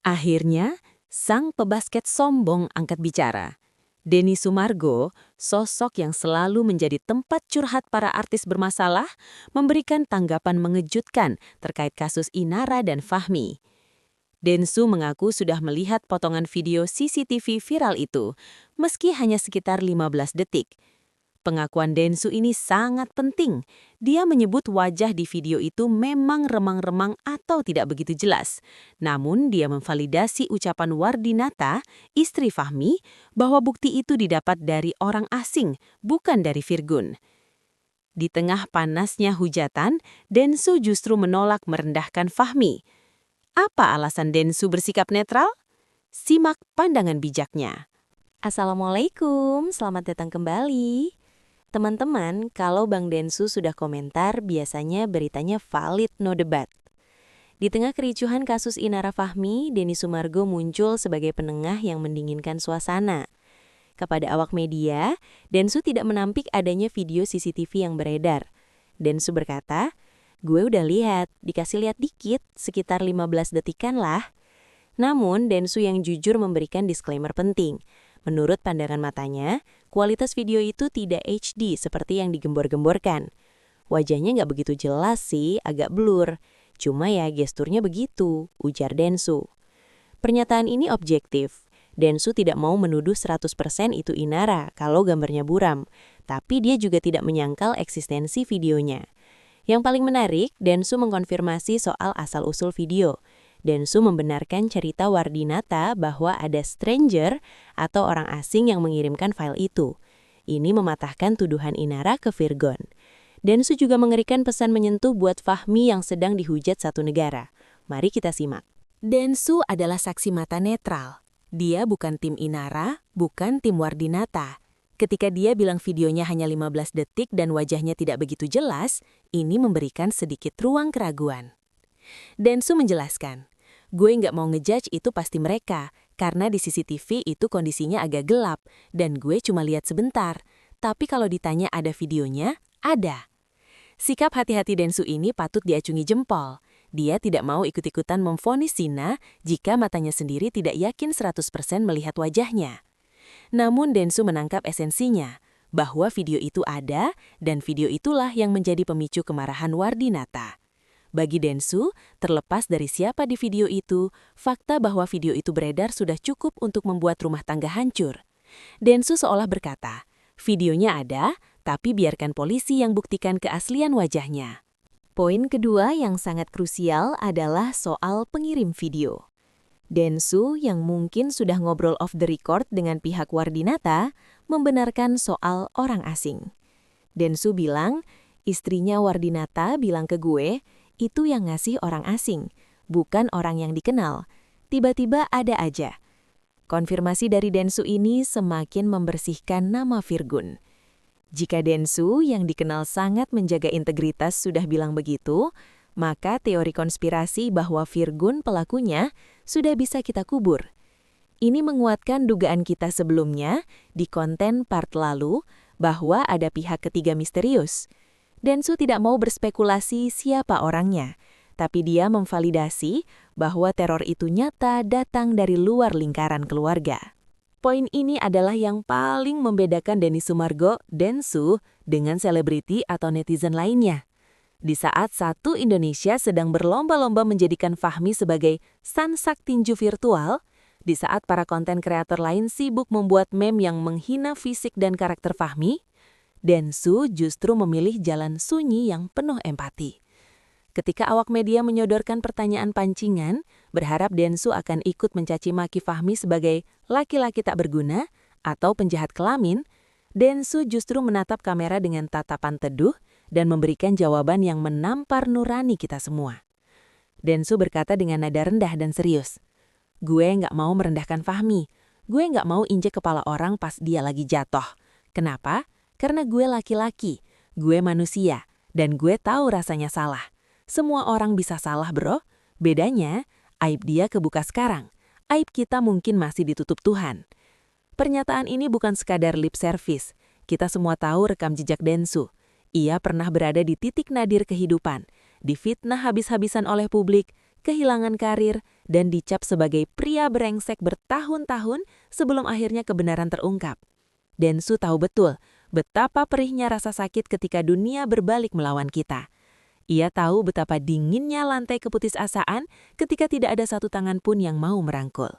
Akhirnya, sang pebasket sombong angkat bicara. Denny Sumargo, sosok yang selalu menjadi tempat curhat para artis bermasalah, memberikan tanggapan mengejutkan terkait kasus Inara dan Fahmi. Densu mengaku sudah melihat potongan video CCTV viral itu, meski hanya sekitar 15 detik. Pengakuan Densu ini sangat penting. Dia menyebut wajah di video itu memang remang-remang atau tidak begitu jelas. Namun dia memvalidasi ucapan Wardinata, istri Fahmi, bahwa bukti itu didapat dari orang asing, bukan dari Virgun. Di tengah panasnya hujatan, Densu justru menolak merendahkan Fahmi. Apa alasan Densu bersikap netral? Simak pandangan bijaknya. Assalamualaikum, selamat datang kembali. Teman-teman, kalau Bang Densu sudah komentar, biasanya beritanya valid, no debat. Di tengah kericuhan kasus Inara Fahmi, Denny Sumargo muncul sebagai penengah yang mendinginkan suasana. Kepada awak media, Densu tidak menampik adanya video CCTV yang beredar. Densu berkata, "Gue udah lihat, dikasih lihat dikit, sekitar 15 detikan lah." Namun, Densu yang jujur memberikan disclaimer penting. Menurut pandangan matanya, kualitas video itu tidak HD seperti yang digembor-gemborkan. Wajahnya nggak begitu jelas sih, agak blur. Cuma ya gesturnya begitu, ujar Densu. Pernyataan ini objektif. Densu tidak mau menuduh 100% itu Inara kalau gambarnya buram. Tapi dia juga tidak menyangkal eksistensi videonya. Yang paling menarik, Densu mengkonfirmasi soal asal-usul video. Densu membenarkan cerita Wardinata bahwa ada stranger atau orang asing yang mengirimkan file itu. Ini mematahkan tuduhan Inara ke Virgon. Densu juga mengerikan pesan menyentuh buat Fahmi yang sedang dihujat satu negara. Mari kita simak. Densu adalah saksi mata netral. Dia bukan tim Inara, bukan tim Wardinata. Ketika dia bilang videonya hanya 15 detik dan wajahnya tidak begitu jelas, ini memberikan sedikit ruang keraguan. Densu menjelaskan, "Gue nggak mau ngejudge itu pasti mereka, karena di CCTV itu kondisinya agak gelap, dan gue cuma lihat sebentar. Tapi kalau ditanya ada videonya, ada." Sikap hati-hati Densu ini patut diacungi jempol. Dia tidak mau ikut-ikutan memvonis Sina jika matanya sendiri tidak yakin 100% melihat wajahnya. Namun Densu menangkap esensinya, bahwa video itu ada, dan video itulah yang menjadi pemicu kemarahan Wardinata. Bagi Densu, terlepas dari siapa di video itu, fakta bahwa video itu beredar sudah cukup untuk membuat rumah tangga hancur. Densu seolah berkata, videonya ada, tapi biarkan polisi yang buktikan keaslian wajahnya. Poin kedua yang sangat krusial adalah soal pengirim video. Densu yang mungkin sudah ngobrol off the record dengan pihak Wardinata membenarkan soal orang asing. Densu bilang, istrinya Wardinata bilang ke gue, itu yang ngasih orang asing, bukan orang yang dikenal. Tiba-tiba ada aja. Konfirmasi dari Densu ini semakin membersihkan nama Virgun. Jika Densu yang dikenal sangat menjaga integritas sudah bilang begitu, maka teori konspirasi bahwa Virgun pelakunya sudah bisa kita kubur. Ini menguatkan dugaan kita sebelumnya di konten part lalu bahwa ada pihak ketiga misterius. Densu tidak mau berspekulasi siapa orangnya, tapi dia memvalidasi bahwa teror itu nyata datang dari luar lingkaran keluarga. Poin ini adalah yang paling membedakan Denny Sumargo, Densu, dengan selebriti atau netizen lainnya. Di saat satu Indonesia sedang berlomba-lomba menjadikan Fahmi sebagai sansak tinju virtual, di saat para konten kreator lain sibuk membuat meme yang menghina fisik dan karakter Fahmi, Densu justru memilih jalan sunyi yang penuh empati. Ketika awak media menyodorkan pertanyaan pancingan, berharap Densu akan ikut mencaci maki Fahmi sebagai laki-laki tak berguna atau penjahat kelamin, Densu justru menatap kamera dengan tatapan teduh dan memberikan jawaban yang menampar nurani kita semua. Densu berkata dengan nada rendah dan serius, "Gue nggak mau merendahkan Fahmi. Gue nggak mau injek kepala orang pas dia lagi jatuh. Kenapa? Karena gue laki-laki, gue manusia, dan gue tahu rasanya salah. Semua orang bisa salah, bro. Bedanya, aib dia kebuka sekarang. Aib kita mungkin masih ditutup Tuhan." Pernyataan ini bukan sekadar lip service. Kita semua tahu rekam jejak Densu. Ia pernah berada di titik nadir kehidupan, difitnah habis-habisan oleh publik, kehilangan karir, dan dicap sebagai pria brengsek bertahun-tahun sebelum akhirnya kebenaran terungkap. Densu tahu betul betapa perihnya rasa sakit ketika dunia berbalik melawan kita. Ia tahu betapa dinginnya lantai keputusasaan ketika tidak ada satu tangan pun yang mau merangkul.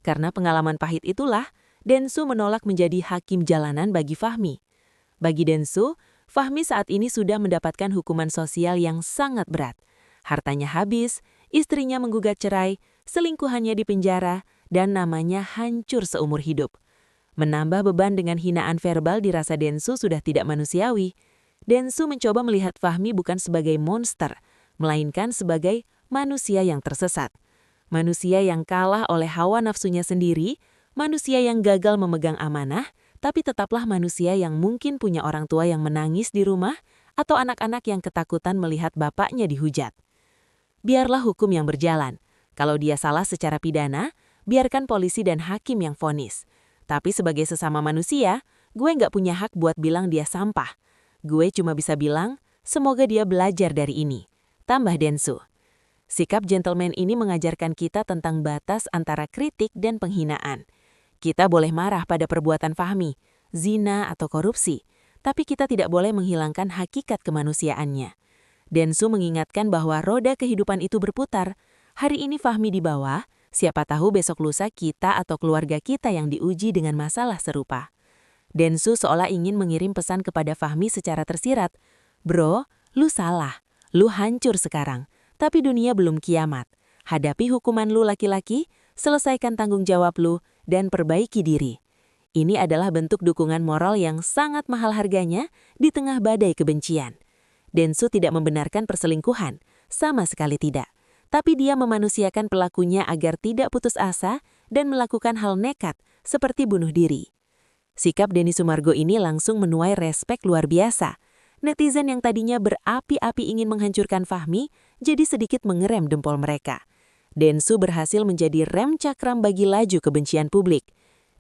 Karena pengalaman pahit itulah, Densu menolak menjadi hakim jalanan bagi Fahmi. Bagi Densu, Fahmi saat ini sudah mendapatkan hukuman sosial yang sangat berat. Hartanya habis, istrinya menggugat cerai, selingkuhannya dipenjara, dan namanya hancur seumur hidup. Menambah beban dengan hinaan verbal dirasa Densu sudah tidak manusiawi. Densu mencoba melihat Fahmi bukan sebagai monster, melainkan sebagai manusia yang tersesat. Manusia yang kalah oleh hawa nafsunya sendiri, manusia yang gagal memegang amanah, tapi tetaplah manusia yang mungkin punya orang tua yang menangis di rumah atau anak-anak yang ketakutan melihat bapaknya dihujat. Biarlah hukum yang berjalan. Kalau dia salah secara pidana, biarkan polisi dan hakim yang vonis. Tapi sebagai sesama manusia, gue nggak punya hak buat bilang dia sampah. Gue cuma bisa bilang, semoga dia belajar dari ini. Tambah Densu. Sikap gentleman ini mengajarkan kita tentang batas antara kritik dan penghinaan. Kita boleh marah pada perbuatan Fahmi, zina atau korupsi, tapi kita tidak boleh menghilangkan hakikat kemanusiaannya. Densu mengingatkan bahwa roda kehidupan itu berputar. Hari ini Fahmi di bawah, siapa tahu besok lusa kita atau keluarga kita yang diuji dengan masalah serupa. Densu seolah ingin mengirim pesan kepada Fahmi secara tersirat. Bro, lu salah. Lu hancur sekarang. Tapi dunia belum kiamat. Hadapi hukuman lu laki-laki, selesaikan tanggung jawab lu, dan perbaiki diri. Ini adalah bentuk dukungan moral yang sangat mahal harganya di tengah badai kebencian. Densu tidak membenarkan perselingkuhan, sama sekali tidak. Tapi dia memanusiakan pelakunya agar tidak putus asa dan melakukan hal nekat seperti bunuh diri. Sikap Denny Sumargo ini langsung menuai respek luar biasa. Netizen yang tadinya berapi-api ingin menghancurkan Fahmi, jadi sedikit mengerem dempol mereka. Densu berhasil menjadi rem cakram bagi laju kebencian publik.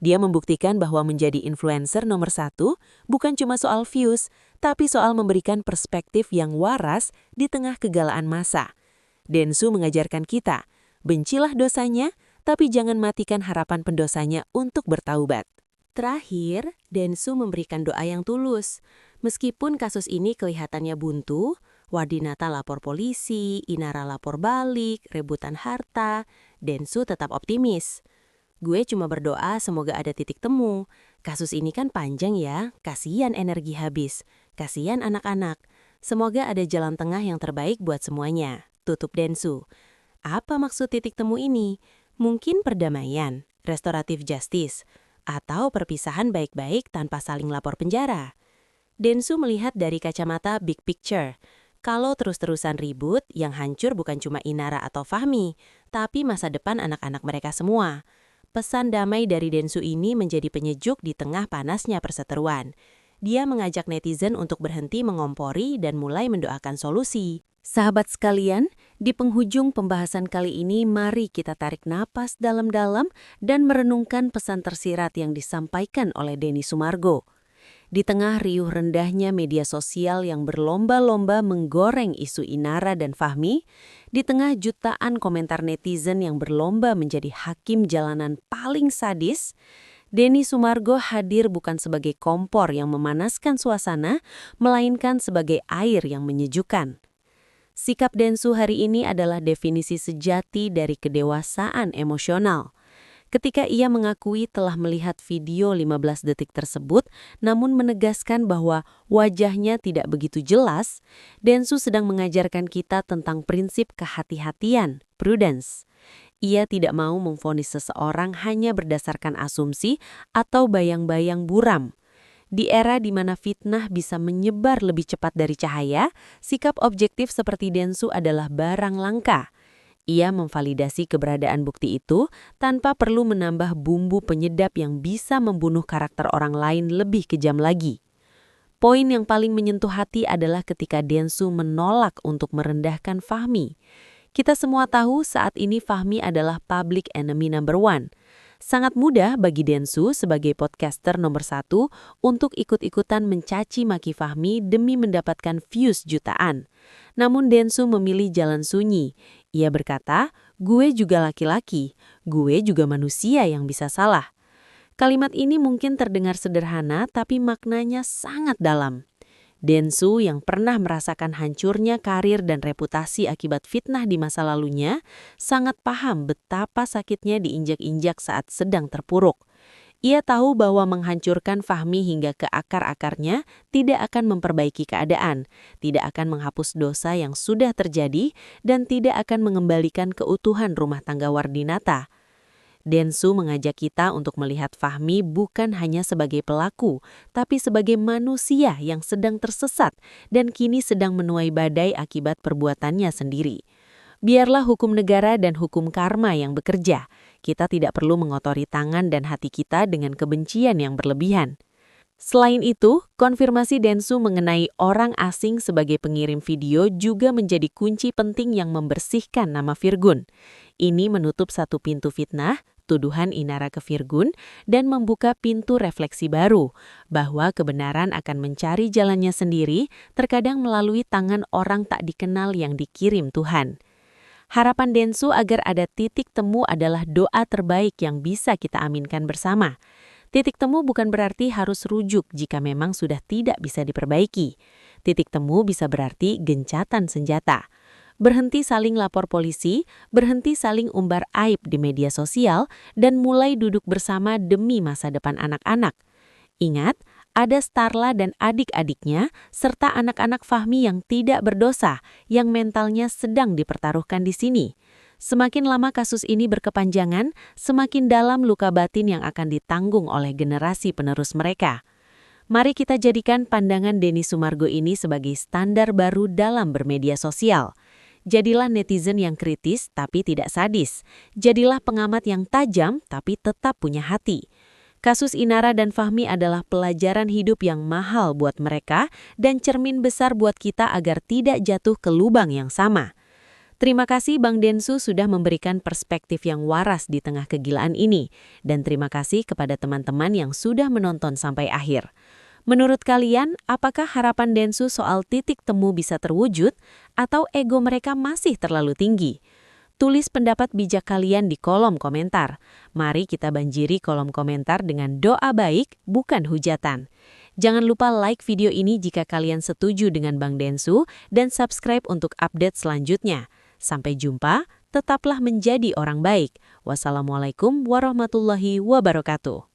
Dia membuktikan bahwa menjadi influencer nomor 1 bukan cuma soal views, tapi soal memberikan perspektif yang waras di tengah kegalaan massa. Densu mengajarkan kita, bencilah dosanya, tapi jangan matikan harapan pendosanya untuk bertaubat. Terakhir, Densu memberikan doa yang tulus. Meskipun kasus ini kelihatannya buntu, Wardinata lapor polisi, Inara lapor balik, rebutan harta, Densu tetap optimis. Gue cuma berdoa semoga ada titik temu. Kasus ini kan panjang ya, kasihan energi habis, kasihan anak-anak. Semoga ada jalan tengah yang terbaik buat semuanya. Tutup Densu. Apa maksud titik temu ini? Mungkin perdamaian, restoratif justice, atau perpisahan baik-baik tanpa saling lapor penjara. Densu melihat dari kacamata big picture. Kalau terus-terusan ribut, yang hancur bukan cuma Inara atau Fahmi, tapi masa depan anak-anak mereka semua. Pesan damai dari Densu ini menjadi penyejuk di tengah panasnya perseteruan. Dia mengajak netizen untuk berhenti mengompori dan mulai mendoakan solusi. Sahabat sekalian, di penghujung pembahasan kali ini mari kita tarik napas dalam-dalam dan merenungkan pesan tersirat yang disampaikan oleh Denny Sumargo. Di tengah riuh rendahnya media sosial yang berlomba-lomba menggoreng isu Inara dan Fahmi, di tengah jutaan komentar netizen yang berlomba menjadi hakim jalanan paling sadis, Denny Sumargo hadir bukan sebagai kompor yang memanaskan suasana, melainkan sebagai air yang menyejukkan. Sikap Densu hari ini adalah definisi sejati dari kedewasaan emosional. Ketika ia mengakui telah melihat video 15 detik tersebut, namun menegaskan bahwa wajahnya tidak begitu jelas, Densu sedang mengajarkan kita tentang prinsip kehati-hatian, prudence. Ia tidak mau memvonis seseorang hanya berdasarkan asumsi atau bayang-bayang buram. Di era di mana fitnah bisa menyebar lebih cepat dari cahaya, sikap objektif seperti Densu adalah barang langka. Ia memvalidasi keberadaan bukti itu tanpa perlu menambah bumbu penyedap yang bisa membunuh karakter orang lain lebih kejam lagi. Poin yang paling menyentuh hati adalah ketika Densu menolak untuk merendahkan Fahmi. Kita semua tahu saat ini Fahmi adalah public enemy number 1. Sangat mudah bagi Densu sebagai podcaster nomor 1 untuk ikut-ikutan mencaci maki Fahmi demi mendapatkan views jutaan. Namun Densu memilih jalan sunyi. Ia berkata, "Gue juga laki-laki, gue juga manusia yang bisa salah." Kalimat ini mungkin terdengar sederhana, tapi maknanya sangat dalam. Densu yang pernah merasakan hancurnya karir dan reputasi akibat fitnah di masa lalunya, sangat paham betapa sakitnya diinjak-injak saat sedang terpuruk. Ia tahu bahwa menghancurkan Fahmi hingga ke akar-akarnya tidak akan memperbaiki keadaan, tidak akan menghapus dosa yang sudah terjadi, dan tidak akan mengembalikan keutuhan rumah tangga Wardinata. Densu mengajak kita untuk melihat Fahmi bukan hanya sebagai pelaku, tapi sebagai manusia yang sedang tersesat dan kini sedang menuai badai akibat perbuatannya sendiri. Biarlah hukum negara dan hukum karma yang bekerja. Kita tidak perlu mengotori tangan dan hati kita dengan kebencian yang berlebihan. Selain itu, konfirmasi Densu mengenai orang asing sebagai pengirim video juga menjadi kunci penting yang membersihkan nama Virgun. Ini menutup satu pintu fitnah, tuduhan Inara ke Virgun, dan membuka pintu refleksi baru, bahwa kebenaran akan mencari jalannya sendiri, terkadang melalui tangan orang tak dikenal yang dikirim Tuhan. Harapan Densu agar ada titik temu adalah doa terbaik yang bisa kita aminkan bersama. Titik temu bukan berarti harus rujuk jika memang sudah tidak bisa diperbaiki. Titik temu bisa berarti gencatan senjata. Berhenti saling lapor polisi, berhenti saling umbar aib di media sosial, dan mulai duduk bersama demi masa depan anak-anak. Ingat, ada Starla dan adik-adiknya, serta anak-anak Fahmi yang tidak berdosa, yang mentalnya sedang dipertaruhkan di sini. Semakin lama kasus ini berkepanjangan, semakin dalam luka batin yang akan ditanggung oleh generasi penerus mereka. Mari kita jadikan pandangan Denny Sumargo ini sebagai standar baru dalam bermedia sosial. Jadilah netizen yang kritis tapi tidak sadis. Jadilah pengamat yang tajam tapi tetap punya hati. Kasus Inara dan Fahmi adalah pelajaran hidup yang mahal buat mereka dan cermin besar buat kita agar tidak jatuh ke lubang yang sama. Terima kasih Bang Densu sudah memberikan perspektif yang waras di tengah kegilaan ini. Dan terima kasih kepada teman-teman yang sudah menonton sampai akhir. Menurut kalian, apakah harapan Densu soal titik temu bisa terwujud atau ego mereka masih terlalu tinggi? Tulis pendapat bijak kalian di kolom komentar. Mari kita banjiri kolom komentar dengan doa baik, bukan hujatan. Jangan lupa like video ini jika kalian setuju dengan Bang Densu dan subscribe untuk update selanjutnya. Sampai jumpa, tetaplah menjadi orang baik. Wassalamualaikum warahmatullahi wabarakatuh.